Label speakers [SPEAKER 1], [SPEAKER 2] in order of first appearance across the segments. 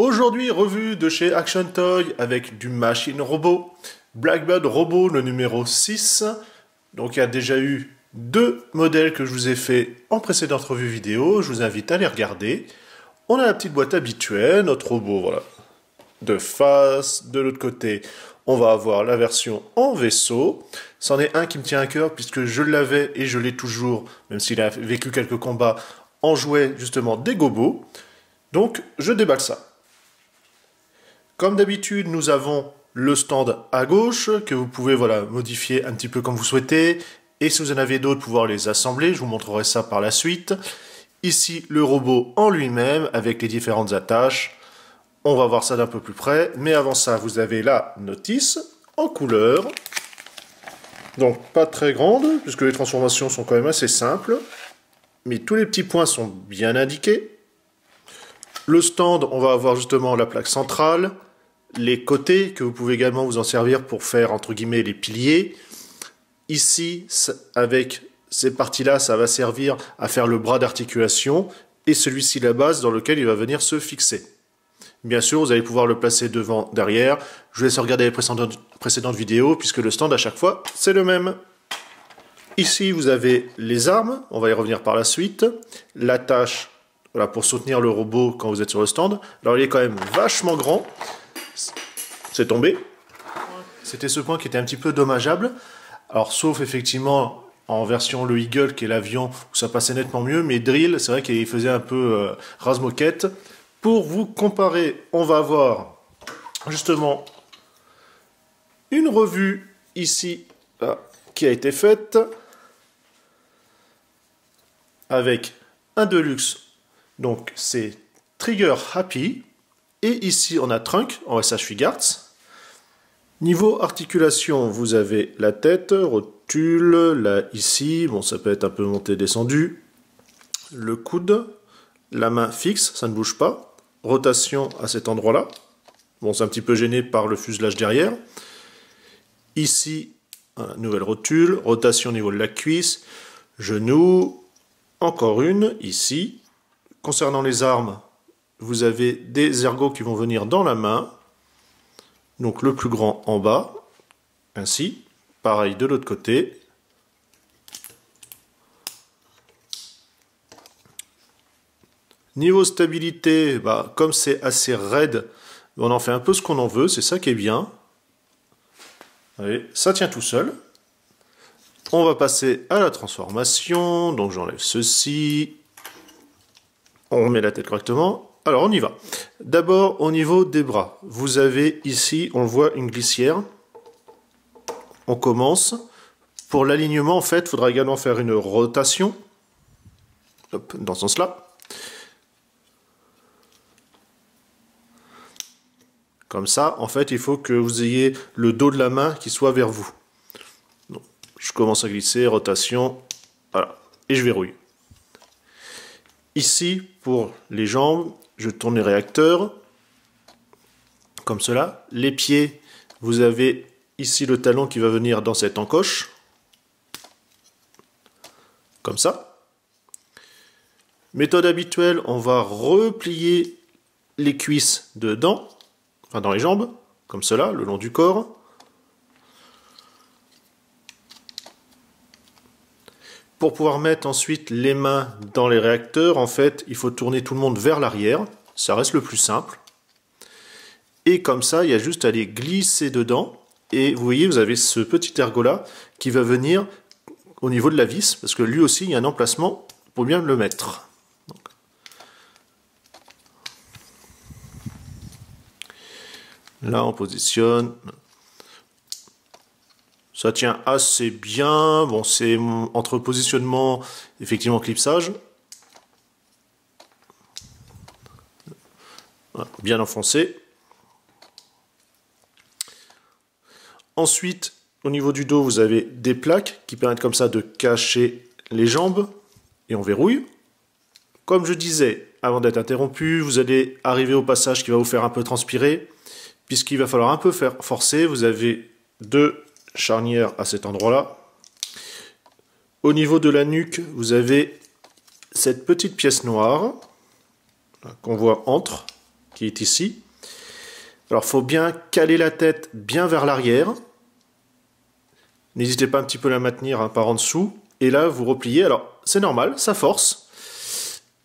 [SPEAKER 1] Aujourd'hui, revue de chez Action Toy avec du Machine Robot. Blackbird Robot, le numéro 6. Donc il y a déjà eu 2 modèles que je vous ai fait en précédente revue vidéo. Je vous invite à les regarder. On a la petite boîte habituelle, notre robot, voilà, de face. De l'autre côté, on va avoir la version en vaisseau. C'en est un qui me tient à cœur puisque je l'avais et je l'ai toujours, même s'il a vécu quelques combats, en jouet justement des gobos. Donc je déballe ça. Comme d'habitude, nous avons le stand à gauche que vous pouvez modifier un petit peu comme vous souhaitez. Et si vous en avez d'autres, pouvoir les assembler. Je vous montrerai ça par la suite. Ici, le robot en lui-même avec les différentes attaches. On va voir ça d'un peu plus près. Mais avant ça, vous avez la notice en couleur. Donc pas très grande, puisque les transformations sont quand même assez simples. Mais tous les petits points sont bien indiqués. Le stand, on va avoir justement la plaque centrale. Les côtés, que vous pouvez également vous en servir pour faire, entre guillemets, les piliers. Ici, avec ces parties-là, ça va servir à faire le bras d'articulation. Et celui-ci, la base, dans lequel il va venir se fixer. Bien sûr, vous allez pouvoir le placer devant, derrière. Je vous laisse regarder les précédentes vidéos, puisque le stand, à chaque fois, c'est le même. Ici, vous avez les armes. On va y revenir par la suite. L'attache, voilà, pour soutenir le robot quand vous êtes sur le stand. Alors, il est quand même vachement grand. C'est tombé. C'était ce point qui était un petit peu dommageable. Alors, sauf effectivement en version le Eagle, qui est l'avion, où ça passait nettement mieux. Mais Drill, c'est vrai qu'il faisait un peu rase-moquette. Pour vous comparer, on va avoir justement une revue ici qui a été faite avec un Deluxe. Donc, c'est Trigger Happy. Et ici, on a Trunk en SH Figuarts. Niveau articulation, vous avez la tête, rotule, là, ici. Bon, ça peut être un peu monté, descendu. Le coude, la main fixe, ça ne bouge pas. Rotation à cet endroit-là. Bon, c'est un petit peu gêné par le fuselage derrière. Ici, une nouvelle rotule. Rotation au niveau de la cuisse. Genou. Encore une, ici. Concernant les armes, vous avez des ergots qui vont venir dans la main. Donc le plus grand en bas. Ainsi. Pareil de l'autre côté. Niveau stabilité, comme c'est assez raide, on en fait un peu ce qu'on en veut. C'est ça qui est bien. Allez, ça tient tout seul. On va passer à la transformation. Donc j'enlève ceci. On remet la tête correctement. Alors on y va. D'abord au niveau des bras. Vous avez ici, on le voit, une glissière. On commence. Pour l'alignement, en fait, il faudra également faire une rotation. Hop, dans ce sens-là. Comme ça, en fait, il faut que vous ayez le dos de la main qui soit vers vous. Donc, je commence à glisser, rotation. Voilà. Et je verrouille. Ici, pour les jambes, je tourne les réacteurs, comme cela. Les pieds, vous avez ici le talon qui va venir dans cette encoche, comme ça. Méthode habituelle, on va replier les cuisses dedans, enfin dans les jambes, comme cela, le long du corps. Pour pouvoir mettre ensuite les mains dans les réacteurs, en fait, il faut tourner tout le monde vers l'arrière. Ça reste le plus simple. Et comme ça, il y a juste à les glisser dedans. Et vous voyez, vous avez ce petit ergot-là qui va venir au niveau de la vis, parce que lui aussi, il y a un emplacement pour bien le mettre. Donc. Là, on positionne. Ça tient assez bien. Bon, c'est entre positionnement, effectivement, clipsage. Voilà, bien enfoncé. Ensuite, au niveau du dos, vous avez des plaques qui permettent comme ça de cacher les jambes. Et on verrouille. Comme je disais, avant d'être interrompu, vous allez arriver au passage qui va vous faire un peu transpirer. Puisqu'il va falloir un peu faire forcer. Vous avez 2 charnière à cet endroit-là. Au niveau de la nuque, vous avez cette petite pièce noire qu'on voit entre. qui est ici. Alors, il faut bien caler la tête bien vers l'arrière. N'hésitez pas un petit peu à la maintenir par en dessous. Et là, vous repliez. Alors, c'est normal, ça force.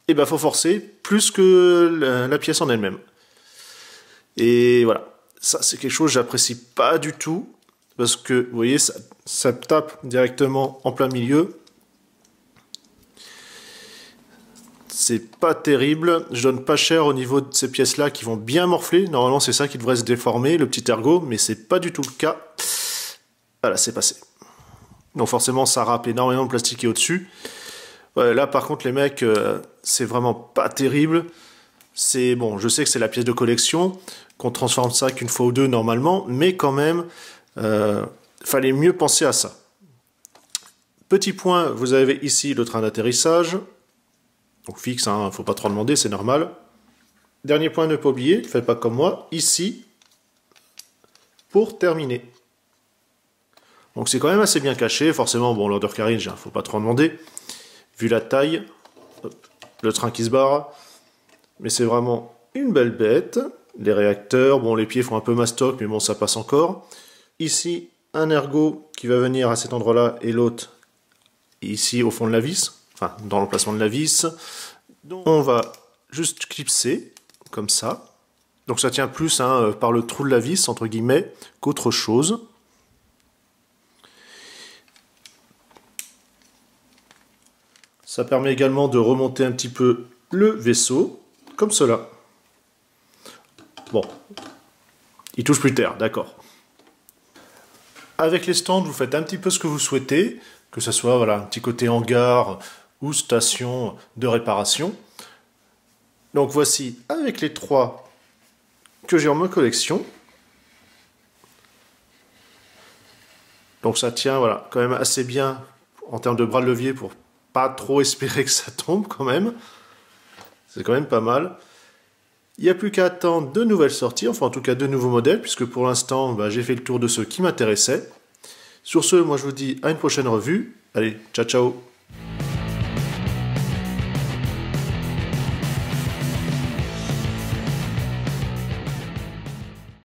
[SPEAKER 1] Et bien, il faut forcer plus que la pièce en elle-même. Et voilà. Ça, c'est quelque chose que j'apprécie pas du tout. Parce que, vous voyez, ça tape directement en plein milieu. C'est pas terrible. Je donne pas cher au niveau de ces pièces-là qui vont bien morfler. Normalement, c'est ça qui devrait se déformer, le petit ergot. Mais c'est pas du tout le cas. Voilà, c'est passé. Donc forcément, ça râpe énormément de plastique au-dessus. Ouais, là, par contre, les mecs, c'est vraiment pas terrible. C'est bon, je sais que c'est la pièce de collection, qu'on transforme ça qu'une fois ou deux normalement, mais quand même, fallait mieux penser à ça. Petit point, vous avez ici le train d'atterrissage. Donc fixe, hein, faut pas trop demander, c'est normal. Dernier point, ne pas oublier, ne faites pas comme moi, ici, pour terminer. Donc c'est quand même assez bien caché, forcément, bon, l'undercarriage, faut pas trop demander, vu la taille, hop, le train qui se barre, mais c'est vraiment une belle bête. Les réacteurs, bon, les pieds font un peu mastoc, mais bon, ça passe encore. Ici, un ergot qui va venir à cet endroit-là, et l'autre ici au fond de la vis, enfin, dans l'emplacement de la vis. Donc, on va juste clipser, comme ça. Donc ça tient plus hein, par le trou de la vis, entre guillemets, qu'autre chose. Ça permet également de remonter un petit peu le vaisseau, comme cela. Bon, il touche plus terre, d'accord. Avec les stands, vous faites un petit peu ce que vous souhaitez, que ce soit voilà, un petit côté hangar ou station de réparation. Donc voici avec les trois que j'ai en ma collection. Donc ça tient voilà, quand même assez bien en termes de bras de levier pour pas trop espérer que ça tombe quand même. C'est quand même pas mal. Il n'y a plus qu'à attendre de nouvelles sorties, enfin en tout cas de nouveaux modèles, puisque pour l'instant bah, j'ai fait le tour de ceux qui m'intéressaient. Sur ce, moi je vous dis à une prochaine revue. Allez, ciao ciao!